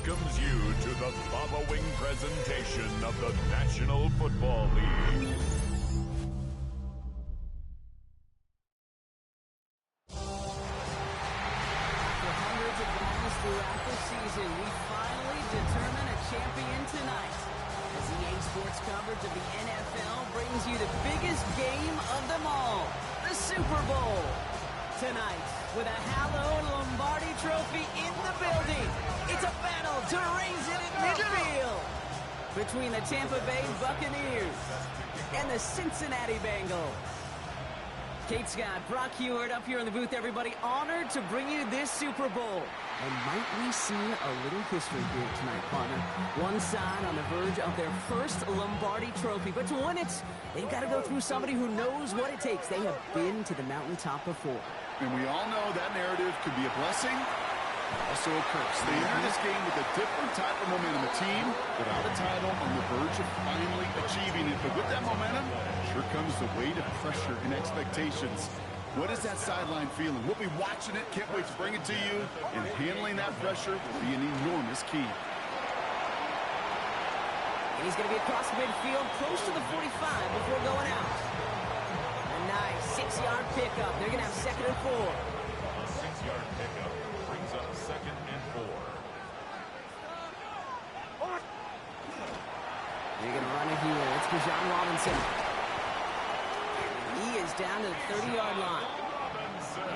welcomes you to the following presentation of the National Football League. For hundreds of battles throughout the season, we finally determine a champion tonight. As EA Sports coverage of the NFL brings you the biggest game of them all, the Super Bowl. Tonight, with a hallowed Lombardi trophy in the building, it's a battle to raise it in midfield between the Tampa Bay Buccaneers and the Cincinnati Bengals. Kate Scott, Brock Heward up here in the booth, everybody. Honored to bring you this Super Bowl. And might we see a little history here tonight, partner? One side on the verge of their first Lombardi trophy. But to win it, they've got to go through somebody who knows what it takes. They have been to the mountaintop before. And we all know that narrative can be a blessing, also a curse. They enter this game with a different type of momentum. A team without a title on the verge of finally achieving it. But with that momentum, sure comes the weight of pressure and expectations. What is that sideline feeling? We'll be watching it. Can't wait to bring it to you. And handling that pressure will be an enormous key. And he's going to be across midfield, close to the 45 before going out. A nice 6-yard pickup. They're going to have 2nd and 4. A 6-yard pickup brings up 2nd and 4. They're going to run it here. It's Bijan Robinson. He is down to the 30-yard line.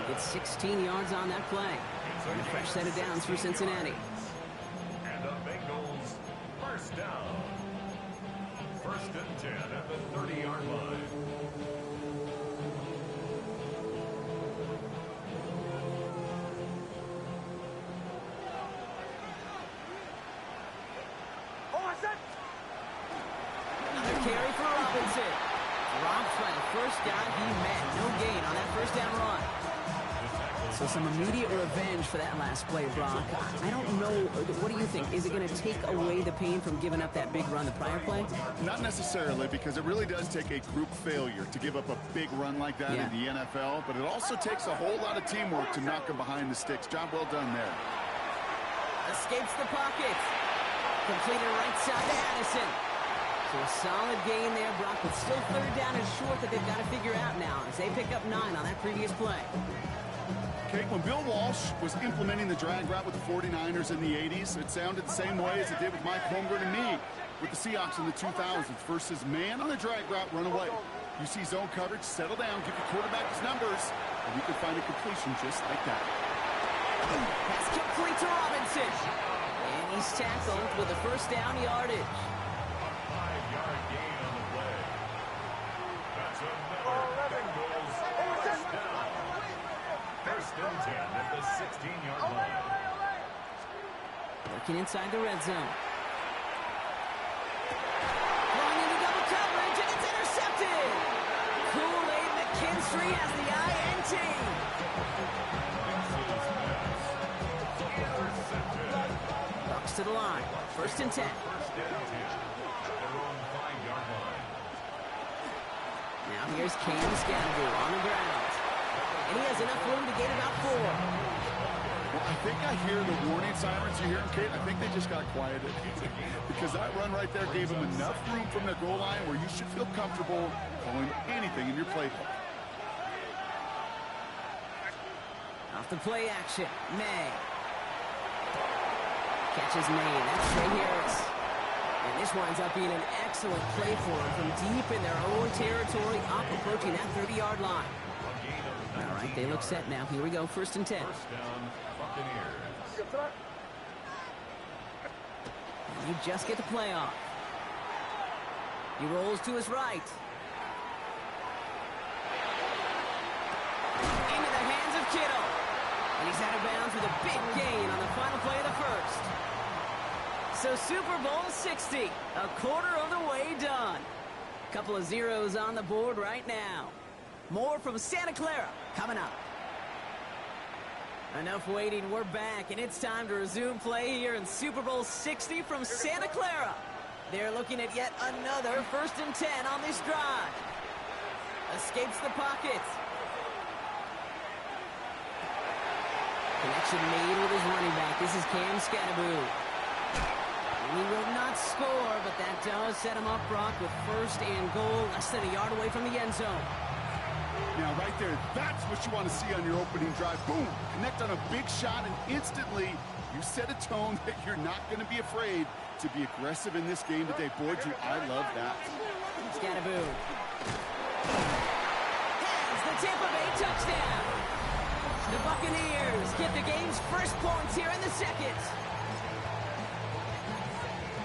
He gets 16 yards on that play. And a fresh set of downs for Cincinnati. And the Bengals first down. 1st and 10 at the 30-yard line. Another carry for Robinson. Dropped by the first guy he met. No gain on that first down run. So some immediate revenge for that last play, Brock. I don't know. What do you think? Is it going to take away the pain from giving up that big run the prior play? Not necessarily, because it really does take a group failure to give up a big run like that in the NFL. But it also takes a whole lot of teamwork to knock him behind the sticks. Job well done there. Escapes the pocket. Completed right side to Addison. So a solid gain there, Brock, but still 3rd down and short that they've got to figure out now as they pick up 9 on that previous play. Okay, when Bill Walsh was implementing the drag route with the 49ers in the 80s, it sounded the same way as it did with Mike Holmgren and me with the Seahawks in the 2000s versus man on the drag route, run away. You see zone coverage, settle down, give your quarterback his numbers, and you can find a completion just like that. Pass complete to Robinson. And he's tackled with a first down yardage. 5-yard gain on the play. That's another Bengals first down. 1st and 10 at the 16-yard line. Working inside the red zone. Going into double coverage, and it's intercepted. Kool-Aid McKinstry has the INT. Bucks to the line. 1st and 10. First and 10 at their own 5-yard line. Now here's Cam Scannable on the ground. And he has enough room to gain about 4. Well, I think I hear the warning sirens. You hear them, Kate? I think they just got quieted. Because that run right there gave them enough room from their goal line where you should feel comfortable calling anything in your playbook. Off the play action. May. Catches May. That's Trey Harris. And this winds up being an excellent play for them from deep in their own territory, up approaching that 30-yard line. All right, they look set now. Here we go, 1st and 10. First down, Buccaneers. And you just get the play off. He rolls to his right. Into the hands of Kittle. And he's out of bounds with a big gain on the final play of the first. So Super Bowl 60, a quarter of the way done. Couple of zeros on the board right now. More from Santa Clara coming up. Enough waiting, we're back, and it's time to resume play here in Super Bowl 60 from Santa Clara. They're looking at yet another 1st and 10 on this drive. Escapes the pocket. Connection made with his running back. This is Cam Scannable. And he will not score, but that does set him up, Brock, with first and goal, less than a yard away from the end zone. Now, right there, that's what you want to see on your opening drive. Boom! Connect on a big shot, and instantly you set a tone that you're not going to be afraid to be aggressive in this game today. Boy, do I love that. Scattaboo. Has the Tampa Bay touchdown. The Buccaneers get the game's first points here in the second.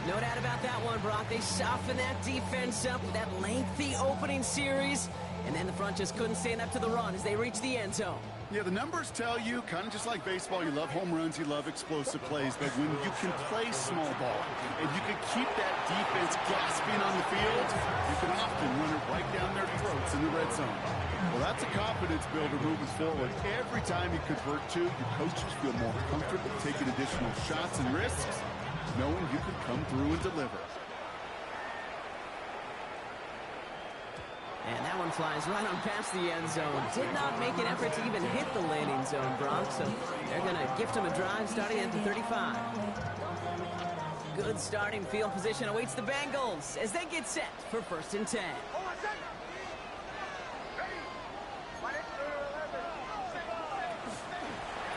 No doubt about that one, Brock. They softened that defense up with that lengthy opening series, and then the front just couldn't stand up to the run as they reached the end zone. Yeah, the numbers tell you, kind of just like baseball, you love home runs, you love explosive plays, but when you can play small ball and you can keep that defense gasping on the field, you can often run it right down their throats in the red zone. Well, that's a confidence builder moving forward. Every time you convert two, your coaches feel more comfortable taking additional shots and risks, knowing you can come through and deliver. And that one flies right on past the end zone. Did not make an effort to even hit the landing zone, Brock, so they're going to gift him a drive starting at the 35. Good starting field position awaits the Bengals as they get set for first and 10.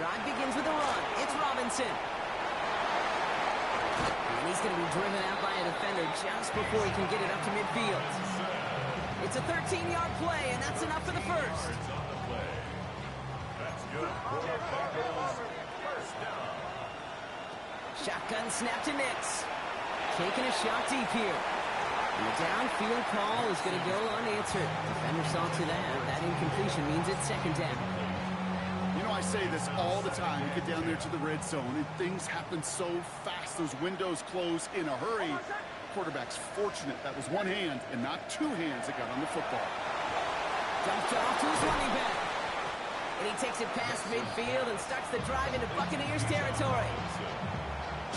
Drive begins with a run. It's Robinson. And he's going to be driven out by a defender just before he can get it up to midfield. It's a 13-yard play, and that's enough for the first. That's good for the Bengals. First down. Shotgun snap to Nix. Taking a shot deep here. And the downfield call is going to go unanswered. Defender saw to that. That incompletion means it's second down. You know, I say this all the time. You get down there to the red zone, and things happen so fast. Those windows close in a hurry. Quarterback's fortunate that was one hand and not two hands that got on the football. Dumped off to his running back. And he takes it past midfield and starts the drive into Buccaneers territory.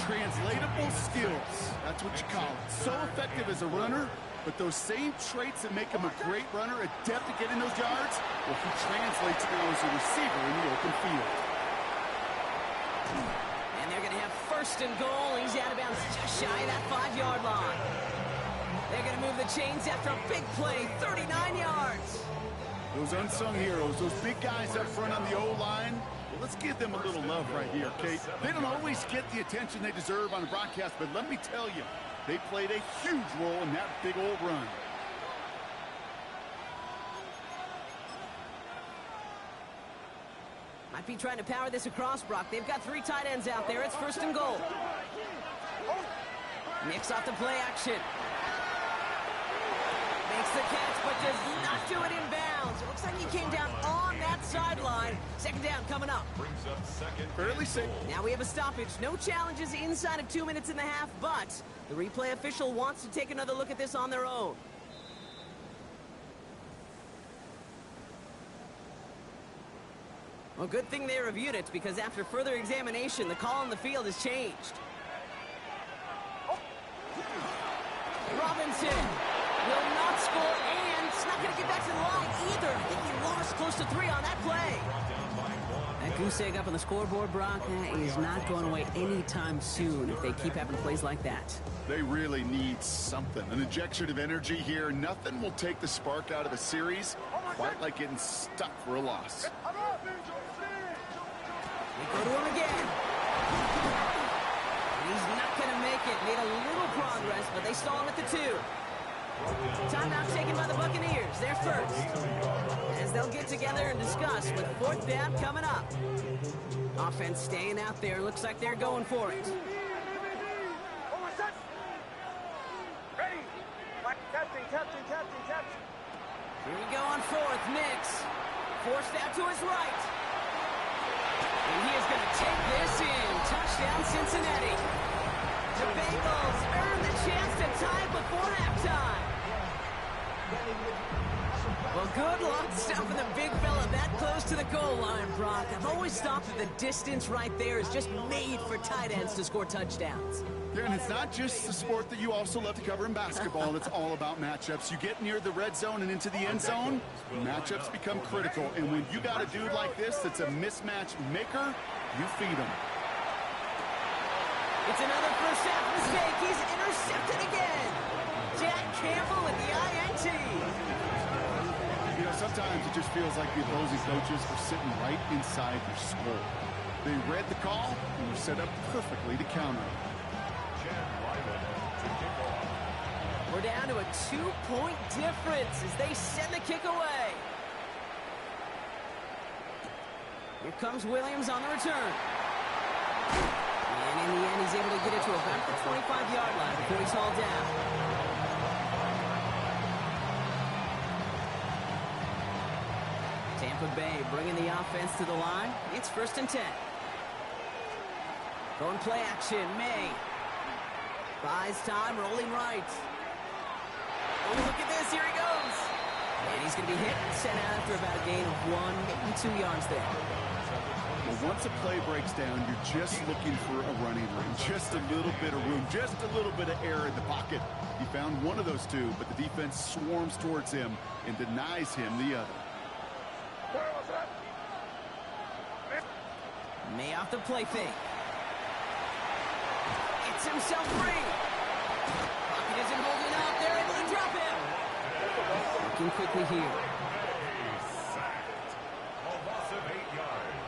Translatable skills. That's what you call it. So effective as a runner, but those same traits that make him a great runner, adept at getting those yards, well, he translates now as a receiver in the open field. And they're going to have first and goal. He's out of bounds just shy of that 5-yard line. They're going to move the chains after a big play, 39 yards. Those unsung heroes, those big guys up front on the O-line, well, let's give them a little love right here, Kate. They don't always get the attention they deserve on the broadcast, but let me tell you, they played a huge role in that big old run. Might be trying to power this across, Brock. They've got 3 tight ends out there. It's first and goal. Nix off the play action. Makes the catch, but does not do it in bounds. It looks like he came down on that sideline. Second down coming up. Brings up second. Fairly safe. Now we have a stoppage. No challenges inside of 2 minutes and a half, but the replay official wants to take another look at this on their own. Well, good thing they reviewed it, because after further examination, the call on the field has changed. Robinson will not score, and it's not going to get back to the line either. I think he lost close to 3 on that play. That goose egg up on the scoreboard, Brock, that is not going away anytime soon if they keep having plays like that. They really need something, an injection of energy here. Nothing will take the spark out of a series quite like getting stuck for a loss. They go to him again. He's not going to make it. Made a little progress, but they stall him at the 2. Timeout taken by the Buccaneers. They're first. As they'll get together and discuss with 4th down coming up. Offense staying out there. Looks like they're going for it. Here we go on 4th. Nix. Forced out to his right. And he is going to take this in. Touchdown, Cincinnati. The Bengals earn the chance to tie before halftime. Well, good luck stopping the big fella that close to the goal line, Brock. I've always thought that the distance right there is just made for tight ends to score touchdowns. Yeah, and it's not just the sport that you also love to cover in basketball. It's all about matchups. You get near the red zone and into the end zone, matchups become critical. And when you got a dude like this that's a mismatch maker, you feed him. It's another first half mistake. He's intercepted again. Jack Campbell with the INT. You know, sometimes it just feels like the opposing coaches are sitting right inside your skull. They read the call and were set up perfectly to counter it. We're down to a 2-point difference as they send the kick away. Here comes Williams on the return. And in the end, he's able to get it to about the 25-yard line before he's hauled down. Tampa Bay bringing the offense to the line. It's 1st and 10. Going play action, May. Buys time, rolling right. Oh, look at this, here he goes. And he's going to be hit and sent out after about a gain of 1, maybe 2 yards there. Well, once a play breaks down, you're just looking for a running room. Just a little bit of room, just a little bit of air in the pocket. He found one of those two, but the defense swarms towards him and denies him the other. May off the play fake. Gets himself free. Pocket isn't holding up. They're able to drop him. Working quickly here. Sacked. A loss of 8 yards.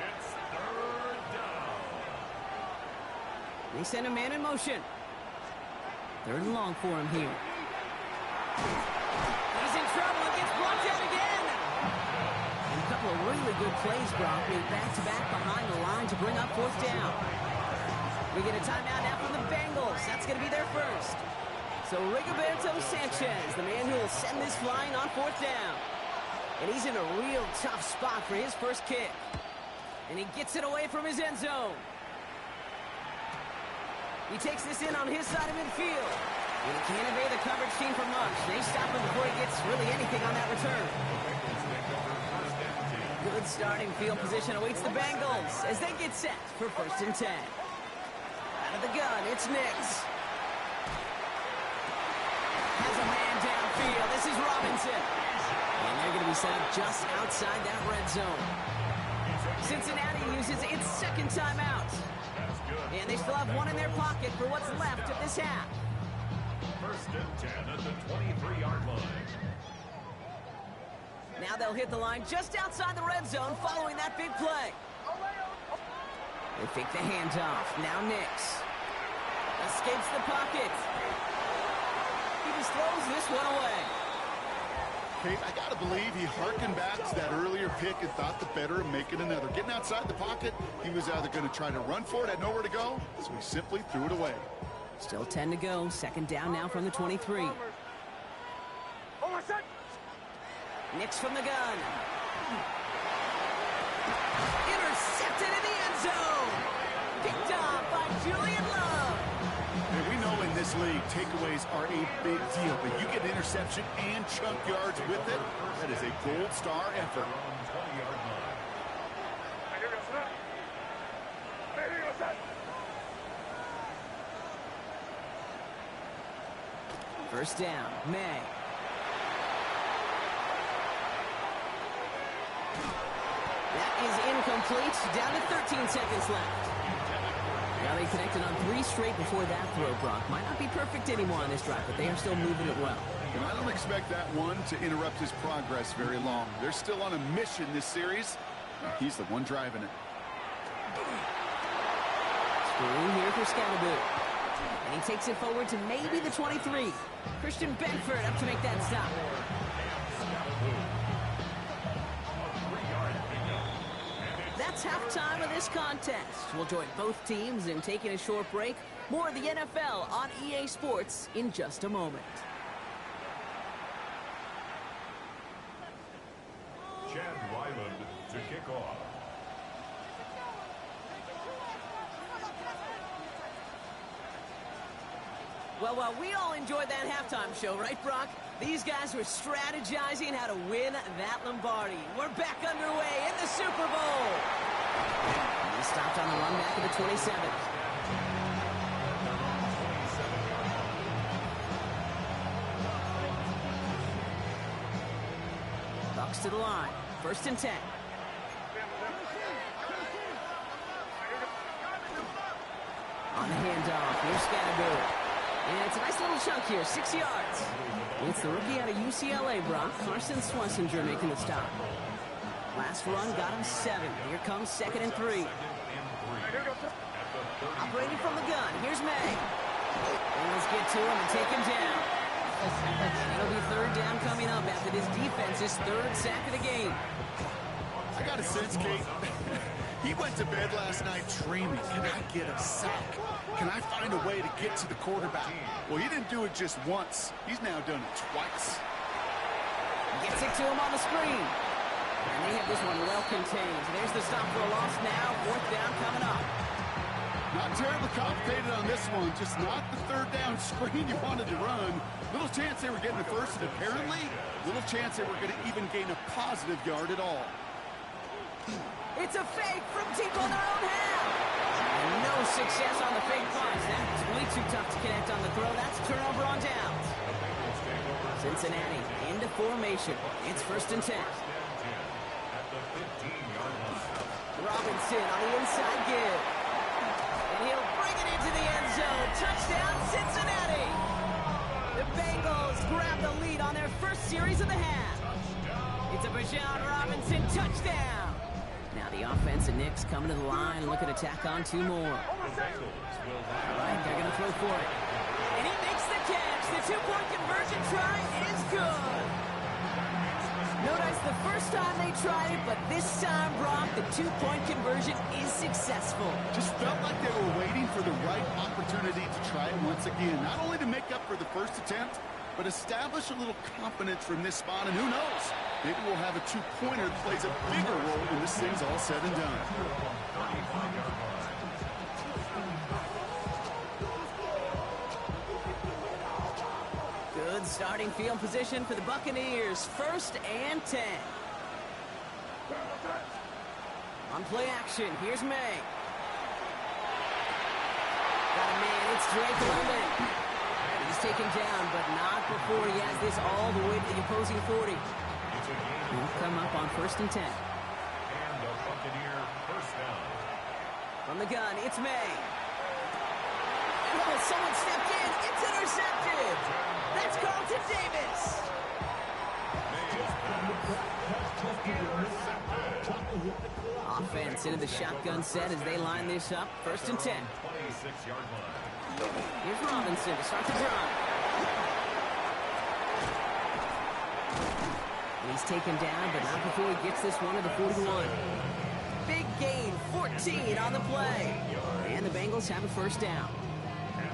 It's 3rd down. They send a man in motion. 3rd and long for him here. He's in trouble and gets blocked out again. And a couple of really good plays, Brock, made back-to-back behind the line to bring up 4th down. We get a timeout now from the Bengals. That's going to be their first. So Rigoberto Sanchez, the man who will send this flying on 4th down. And he's in a real tough spot for his first kick. And he gets it away from his end zone. He takes this in on his side of midfield. And he can't evade the coverage team for much. They stop him before he gets really anything on that return. Good starting field position awaits the Bengals as they get set for 1st and 10. Out of the gun, it's Nix. Has a man downfield. This is Robinson. And they're going to be set up just outside that red zone. Cincinnati uses its 2nd timeout. And they still have one in their pocket for what's left of this half. 1st and 10 at the 23-yard line. Now they'll hit the line just outside the red zone following that big play. They fake the handoff. Now Nix. Escapes the pocket. He just throws this one away. Kate, I got to believe he harkened back to that earlier pick and thought the better of making another. Getting outside the pocket, he was either going to try to run for it, had nowhere to go, so he simply threw it away. Still 10 to go. 2nd down now from the 23. Nix from the gun. Intercepted in the end zone. Picked off by Julian Love. And we know in this league, takeaways are a big deal, but you get interception and chunk yards with it, that is a gold star effort. 20-yard line. 1st down. May. That is incomplete. Down to 13 seconds left. Now they connected on 3 straight before that throw, Brock. Might not be perfect anymore on this drive, but they are still moving it well. And I don't expect that one to interrupt his progress very long. They're still on a mission this series, and he's the one driving it. Screen here for Scatterboot. And he takes it forward to maybe the 23. Christian Benford up to make that stop. That's halftime of this contest. We'll join both teams in taking a short break. More of the NFL on EA Sports in just a moment. Chad Ryland to kick off. Well, we all enjoyed that halftime show, right, Brock? These guys were strategizing how to win that Lombardi. We're back underway in the Super Bowl. And he stopped on the run back of the 27. Bucks to the line. 1st and 10. Here's Scatterbo. And it's a nice little chunk here, 6 yards. It's the rookie out of UCLA, Brock. Carson Swessinger making the stop. Last run got him 7. Here comes 2nd and 3. Operating from the gun. Here's May. And let's get to him and take him down. It'll be 3rd down coming up after this defense's 3rd sack of the game. I got a sense, Kate. He went to bed last night dreaming, can I get a sack? Can I find a way to get to the quarterback? Well, he didn't do it just once. He's now done it twice. Gets it to him on the screen. And they have this one well contained. There's the stop for a loss now. 4th down coming up. Not terribly complicated on this one. Just not the 3rd down screen you wanted to run. Little chance they were getting a first, and apparently, little chance they were going to even gain a positive yard at all. It's a fake from deep on their own half. And no success on the fake punch. That's way too tough to connect on the throw. That's turnover on downs. Cincinnati into formation. It's 1st and 10. Robinson on the inside give. And he'll bring it into the end zone. Touchdown, Cincinnati. The Bengals grab the lead on their first series of the half. It's a Bijan Robinson touchdown. Now the offense and Knicks coming to the line, looking to tack on 2 more. All right, they're going to throw for it. And he makes the catch. The 2-point conversion try is good. Notice the first time they tried it, but this time, Brock, the 2-point conversion is successful. Just felt like they were waiting for the right opportunity to try it once again. Not only to make up for the first attempt, but establish a little confidence from this spot, and who knows? Maybe we'll have a 2-pointer that plays a bigger role when this thing's all said and done. Good starting field position for the Buccaneers. 1st and 10. On play action, here's May. Got a man, it's Drake London. He's taken down, but not before he has this all the way to the opposing 40. He'll come up on 1st and 10. And a Buccaneer first down. From the gun, it's May. Oh, someone stepped in. It's intercepted. That's Carlton Davis. Offense into the shotgun set as they line this up. 1st and 10. 26-yard line. Here's Robinson to start the drive. He's taken down, but not before he gets this one to the 41. Big gain, 14 on the play. And the Bengals have a 1st down.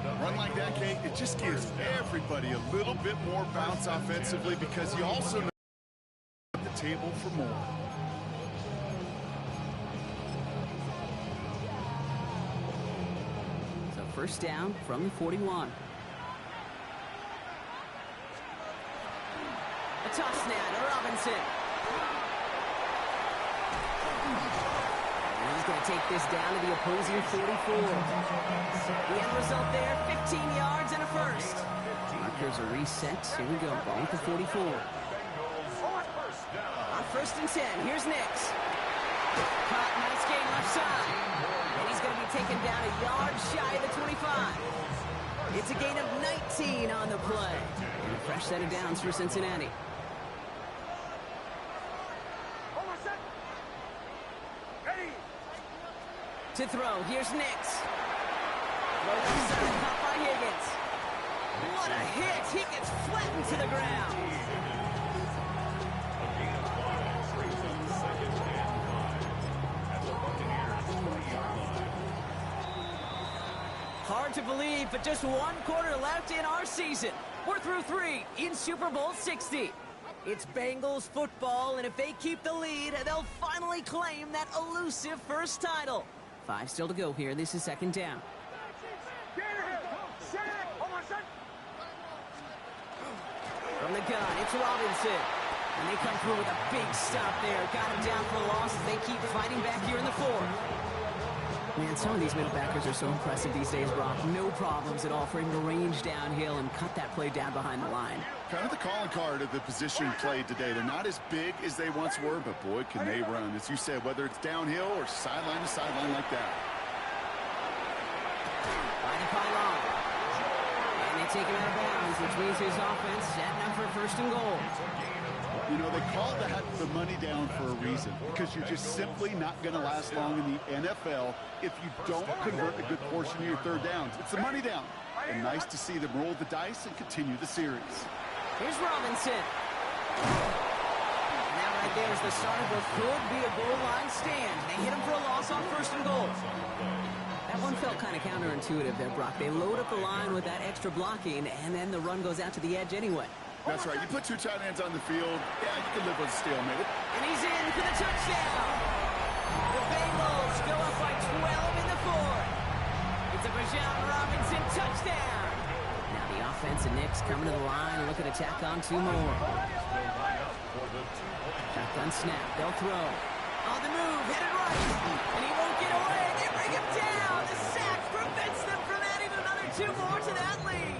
A run like that, Kate, it just gives everybody a little bit more bounce offensively because you also know the table for more. So 1st down from the 41. A toss snap to Robinson. And he's going to take this down to the opposing 44. The end result there, 15 yards and a 1st. Markers are reset. Here we go, ball at the 44. On 1st and 10, here's Nix. Caught, nice gain left side. And he's going to be taken down a yard shy of the 25. It's a gain of 19 on the play. And a fresh set of downs for Cincinnati. To throw, here's Nix. Throw inside, caught by Higgins. What a hit! He gets flattened to the ground. Hard to believe, but just 1 quarter left in our season. We're through 3 in Super Bowl 60. It's Bengals football, and if they keep the lead, they'll finally claim that elusive first title. 5 still to go here. This is 2nd down. From the gun, it's Robinson. And they come through with a big stop there. Got him down for a loss as they keep fighting back here in the 4th. Man, some of these middle backers are so impressive these days, Brock. No problems at all for him to range downhill and cut that play down behind the line. Kind of the calling card of the position played today. They're not as big as they once were, but boy, can they run. As you said, whether it's downhill or sideline to sideline like that. By the pylon. And they take him out of bounds, which means his offense setting up for first and goal. You know, they call that the money down for a reason, because you're just simply not going to last long in the NFL if you don't convert a good portion of your third downs. It's the money down. And nice to see them roll the dice and continue the series. Here's Robinson. And that right there is the start of what could be a goal line stand. They hit him for a loss on first and goal. That one felt kind of counterintuitive there, Brock. They load up the line with that extra blocking, and then the run goes out to the edge anyway. That's right. You put two tight ends on the field, yeah, you can live with a stalemate. And he's in for the touchdown. The Bengals go up by 12 in the fourth. It's a Bijan Robinson touchdown. Now the offense and Knicks coming to the line, looking to tack on two more. Shotgun snap. They'll throw. On the move, headed right. And he won't get away. They bring him down. The sack prevents them from adding another two more to that lead.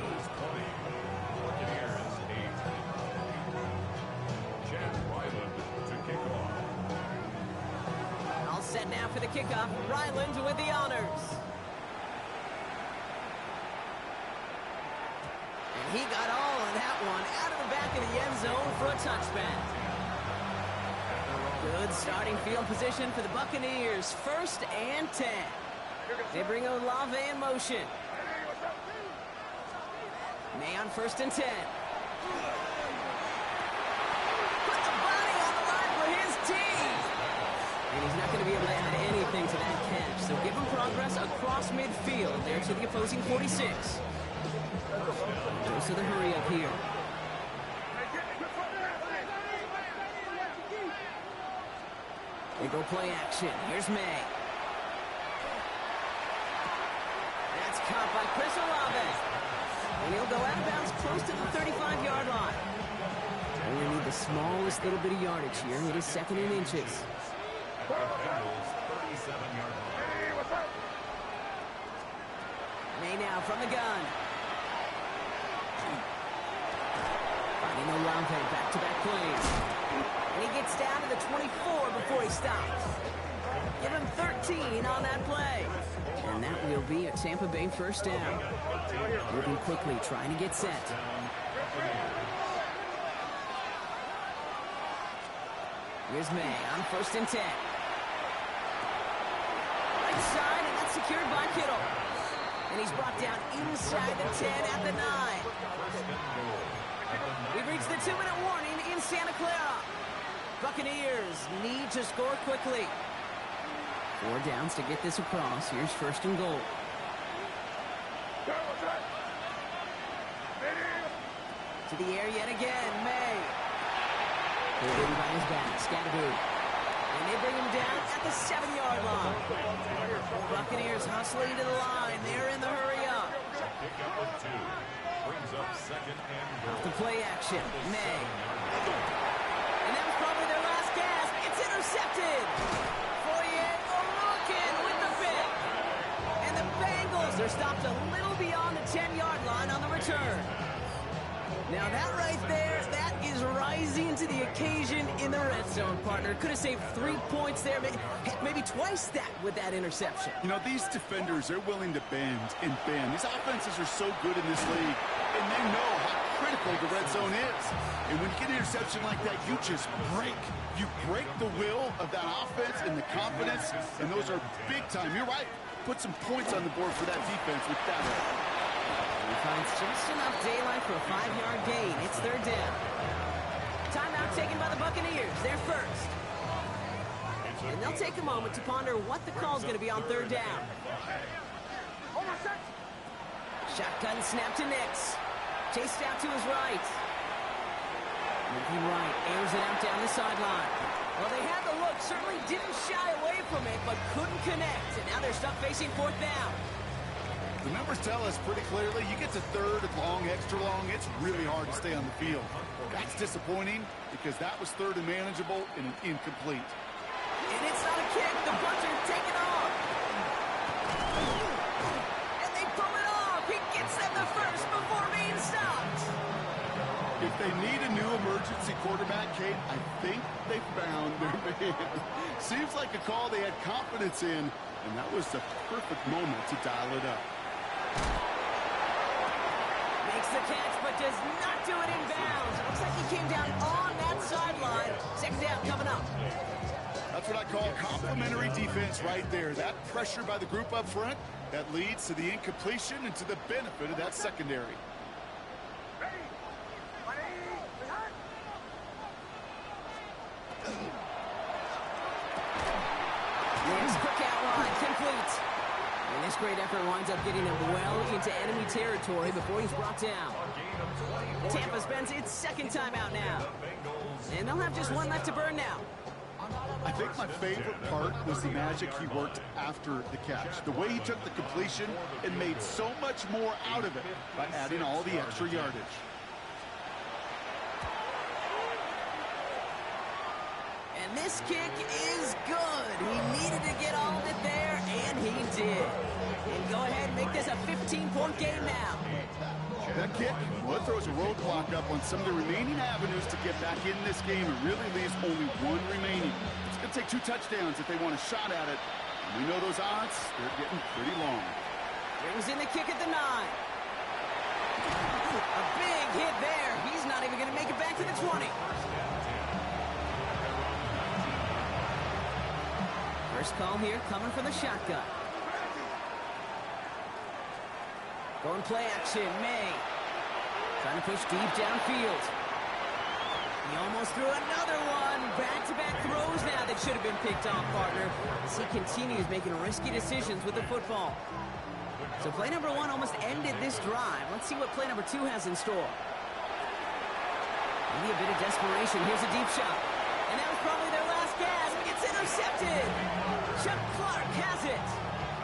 All set now for the kickoff. Ryland with the honors. And he got all of that one out of the back of the end zone for a touchback. Good starting field position for the Buccaneers. 1st and 10. They bring Olave in motion. May on 1st and 10. Put the body on the line for his team. And he's not going to be able to add anything to that catch. So give him progress across midfield there to the opposing 46. Goes to the hurry up here. They go play action. Here's May. That's caught by Chris Olave. And he'll go out of bounds close to the 35-yard line. Only need the smallest little bit of yardage here. It is 2nd and inches. May now from the gun. Finding Olave, back-to-back plays. And he gets down to the 24 before he stops. Give him 13 on that play. And that will be a Tampa Bay first down. Moving quickly, trying to get set. Here's May on 1st and 10. Right side, and that's secured by Kittle. And he's brought down inside the 10 at the 9. We've reached the 2-minute warning in Santa Clara. Buccaneers need to score quickly. 4 downs to get this across. Here's 1st and goal. To the air yet again, May. Pulled in by his back, Scatterboot. And they bring him down at the 7-yard line. Buccaneers hustling to the line. They're in the hurry up. Off the play action, May. And that was probably their last gasp. It's intercepted. Foye Oluokun with the pick. And the Bengals are stopped a little beyond the 10-yard line on the return. Now that right there, that is rising to the occasion in the red zone, partner. Could have saved 3 points there, maybe twice that with that interception. You know, these defenders, they're willing to bend and bend. These offenses are so good in this league, and they know how critical the red zone is. And when you get an interception like that, you just break. You break the will of that offense and the confidence, and those are big time. You're right. Put some points on the board for that defense with that. He finds just enough daylight for a 5-yard gain. It's 3rd down. Timeout taken by the Buccaneers. They're first. And they'll take a moment to ponder what the call is going to be on 3rd down. Shotgun snap to Nix. Chased out to his right. Moving right, airs it out down the sideline. Well, they had the look, certainly didn't shy away from it, but couldn't connect. And now they're stuck facing 4th down. The numbers tell us pretty clearly, you get to 3rd and long, extra long, it's really hard to stay on the field. That's disappointing because that was 3rd and manageable and an incomplete. And it's not a kick. The punter taken off. And they pull it off. He gets them the first before being stopped. If they need a new emergency quarterback, Kate, I think they found their man. Seems like a call they had confidence in, and that was the perfect moment to dial it up. Makes the catch, but does not do it in bounds. Looks like he came down on that sideline. Second down coming up. That's what I call complimentary defense right there. That pressure by the group up front, that leads to the incompletion and to the benefit of that secondary. Next quick outline, complete. And this great effort winds up getting him well into enemy territory before he's brought down. Tampa spends its second time out now. And they'll have just one left to burn now. I think my favorite part was the magic he worked after the catch. The way he took the completion and made so much more out of it by adding all the extra yardage. And this kick is good. He needed to get all of it there, and he did. And go ahead and make this a 15-point game now. That kick, well, it throws a roadblock up on some of the remaining avenues to get back in this game. It really leaves only one remaining. It's going to take 2 touchdowns if they want a shot at it. And we know those odds, they're getting pretty long. Brings in the kick at the 9. A big hit there. He's not even going to make it back to the 20. First call here coming from the shotgun. Going play action, May. Trying to push deep downfield. He almost threw another one. Back-to-back throws now that should have been picked off, partner, as he continues making risky decisions with the football. So play number 1 almost ended this drive. Let's see what play number 2 has in store. Maybe a bit of desperation. Here's a deep shot. And that was probably their last gasp. It's intercepted. Chuck Clark has it.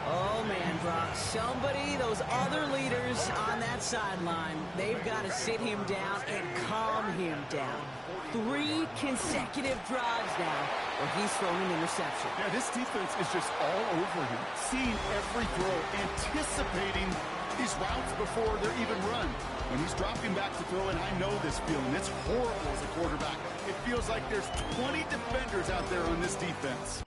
Oh, man, Brock, somebody, those other leaders on that sideline, they've got to sit him down and calm him down. 3 consecutive drives now where he's thrown an interception. Yeah, this defense is just all over him, seeing every throw, anticipating these routes before they're even run. When he's dropping back to throw, and I know this feeling, it's horrible as a quarterback. It feels like there's 20 defenders out there on this defense.